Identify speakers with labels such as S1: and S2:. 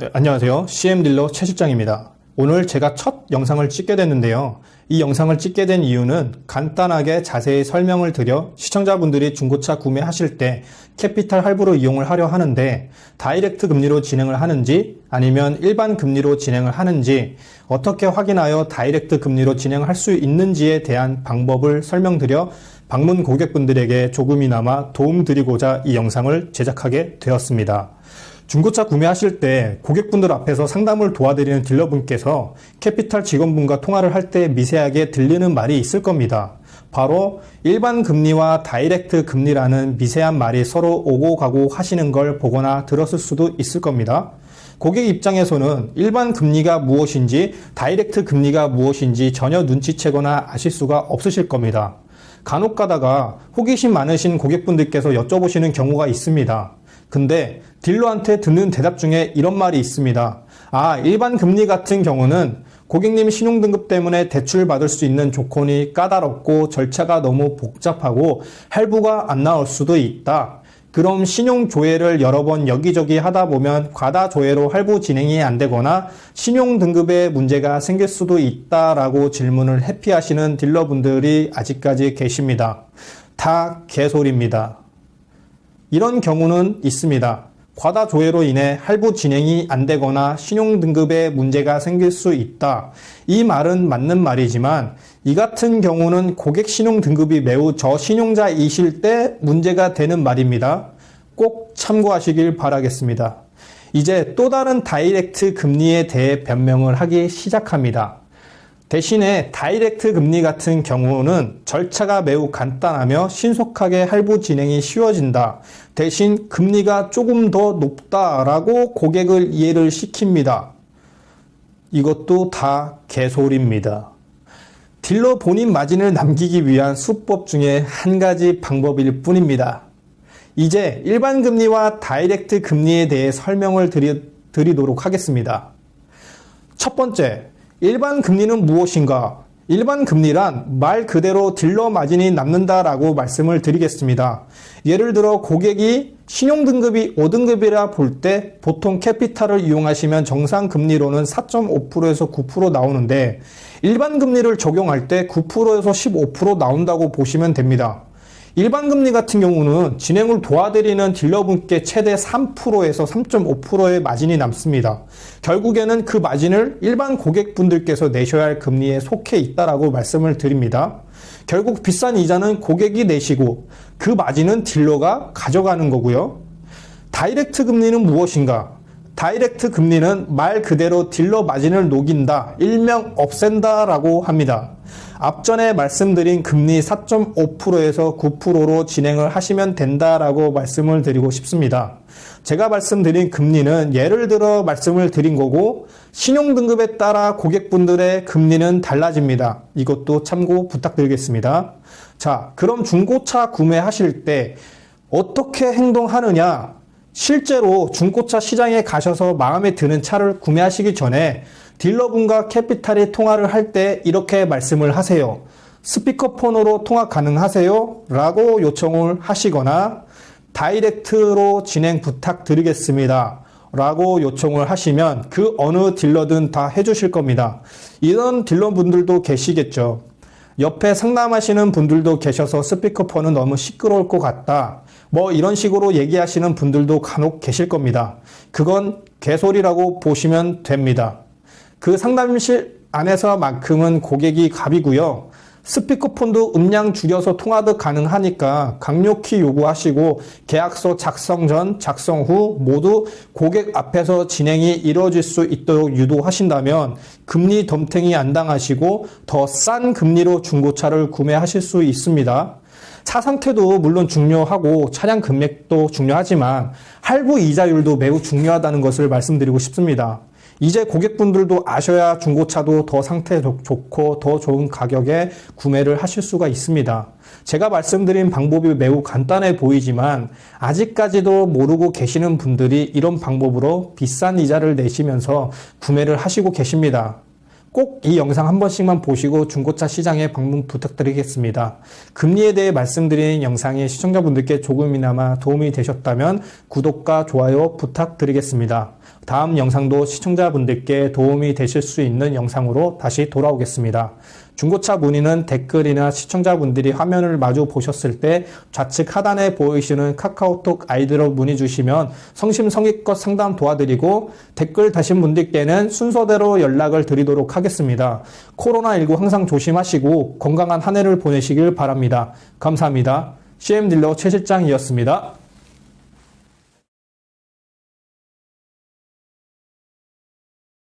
S1: 네, 안녕하세요. CM딜러 최 실장입니다. 오늘 제가 첫 영상을 찍게 됐는데요. 이 영상을 찍게 된 이유는 간단하게 자세히 설명을 드려 시청자분들이 중고차 구매하실 때 캐피탈 할부로 이용을 하려 하는데 다이렉트 금리로 진행을 하는지 아니면 일반 금리로 진행을 하는지 어떻게 확인하여 다이렉트 금리로 진행할 수 있는지에 대한 방법을 설명드려 방문 고객분들에게 조금이나마 도움드리고자 이 영상을 제작하게 되었습니다. 중고차 구매하실 때 고객분들 앞에서 상담을 도와드리는 딜러분께서 캐피탈 직원분과 통화를 할 때 미세하게 들리는 말이 있을 겁니다. 바로 일반 금리와 다이렉트 금리라는 미세한 말이 서로 오고 가고 하시는 걸 보거나 들었을 수도 있을 겁니다. 고객 입장에서는 일반 금리가 무엇인지 다이렉트 금리가 무엇인지 전혀 눈치채거나 아실 수가 없으실 겁니다. 간혹 가다가 호기심 많으신 고객분들께서 여쭤보시는 경우가 있습니다. 근데 딜러한테 듣는 대답 중에 이런 말이 있습니다. 일반 금리 같은 경우는 고객님 신용등급 때문에 대출 받을 수 있는 조건이 까다롭고 절차가 너무 복잡하고 할부가 안 나올 수도 있다. 그럼 신용조회를 여러 번 여기저기 하다 보면 과다조회로 할부 진행이 안 되거나 신용등급에 문제가 생길 수도 있다라고 질문을 회피하시는 딜러분들이 아직까지 계십니다. 다 개소리입니다. 이런 경우는 있습니다. 과다 조회로 인해 할부 진행이 안 되거나 신용등급에 문제가 생길 수 있다. 이 말은 맞는 말이지만 이 같은 경우는 고객 신용등급이 매우 저신용자이실 때 문제가 되는 말입니다. 꼭 참고하시길 바라겠습니다. 이제 또 다른 다이렉트 금리에 대해 변명을 하기 시작합니다. 대신에 다이렉트 금리 같은 경우는 절차가 매우 간단하며 신속하게 할부 진행이 쉬워진다. 대신 금리가 조금 더 높다라고 고객을 이해를 시킵니다. 이것도 다 개소리입니다. 딜러 본인 마진을 남기기 위한 수법 중에 한 가지 방법일 뿐입니다. 이제 일반 금리와 다이렉트 금리에 대해 설명을 드리도록 하겠습니다. 첫 번째, 일반 금리는 무엇인가? 일반 금리란 말 그대로 딜러 마진이 남는다라고 말씀을 드리겠습니다. 예를 들어 고객이 신용등급이 5등급이라 볼 때 보통 캐피탈을 이용하시면 정상 금리로는 4.5%에서 9% 나오는데 일반 금리를 적용할 때 9%에서 15% 나온다고 보시면 됩니다. 일반 금리 같은 경우는 진행을 도와드리는 딜러분께 최대 3%에서 3.5%의 마진이 남습니다. 결국에는 그 마진을 일반 고객분들께서 내셔야 할 금리에 속해 있다라고 말씀을 드립니다. 결국 비싼 이자는 고객이 내시고 그 마진은 딜러가 가져가는 거고요. 다이렉트 금리는 무엇인가? 다이렉트 금리는 말 그대로 딜러 마진을 녹인다, 일명 없앤다라고 합니다. 앞전에 말씀드린 금리 4.5%에서 9%로 진행을 하시면 된다라고 말씀을 드리고 싶습니다. 제가 말씀드린 금리는 예를 들어 말씀을 드린 거고 신용등급에 따라 고객분들의 금리는 달라집니다. 이것도 참고 부탁드리겠습니다. 자, 그럼 중고차 구매하실 때 어떻게 행동하느냐? 실제로 중고차 시장에 가셔서 마음에 드는 차를 구매하시기 전에 딜러분과 캐피탈이 통화를 할 때 이렇게 말씀을 하세요. 스피커폰으로 통화 가능하세요? 라고 요청을 하시거나 다이렉트로 진행 부탁드리겠습니다. 라고 요청을 하시면 그 어느 딜러든 다 해주실 겁니다. 이런 딜러분들도 계시겠죠. 옆에 상담하시는 분들도 계셔서 스피커폰은 너무 시끄러울 것 같다. 이런 식으로 얘기하시는 분들도 간혹 계실 겁니다. 그건 개소리라고 보시면 됩니다. 그 상담실 안에서만큼은 고객이 갑이고요. 스피커폰도 음량 줄여서 통화도 가능하니까 강력히 요구하시고 계약서 작성 전, 작성 후 모두 고객 앞에서 진행이 이루어질 수 있도록 유도하신다면 금리 덤탱이 안 당하시고 더 싼 금리로 중고차를 구매하실 수 있습니다. 차 상태도 물론 중요하고 차량 금액도 중요하지만 할부 이자율도 매우 중요하다는 것을 말씀드리고 싶습니다. 이제 고객분들도 아셔야 중고차도 더 상태 좋고 더 좋은 가격에 구매를 하실 수가 있습니다. 제가 말씀드린 방법이 매우 간단해 보이지만 아직까지도 모르고 계시는 분들이 이런 방법으로 비싼 이자를 내시면서 구매를 하시고 계십니다. 꼭 이 영상 한 번씩만 보시고 중고차 시장에 방문 부탁드리겠습니다. 금리에 대해 말씀드린 영상이 시청자분들께 조금이나마 도움이 되셨다면 구독과 좋아요 부탁드리겠습니다. 다음 영상도 시청자분들께 도움이 되실 수 있는 영상으로 다시 돌아오겠습니다. 중고차 문의는 댓글이나 시청자분들이 화면을 마주 보셨을 때 좌측 하단에 보이시는 카카오톡 아이디로 문의 주시면 성심성의껏 상담 도와드리고, 댓글 다신 분들께는 순서대로 연락을 드리도록 하겠습니다. 코로나19 항상 조심하시고 건강한 한 해를 보내시길 바랍니다. 감사합니다. CM딜러 최 실장이었습니다.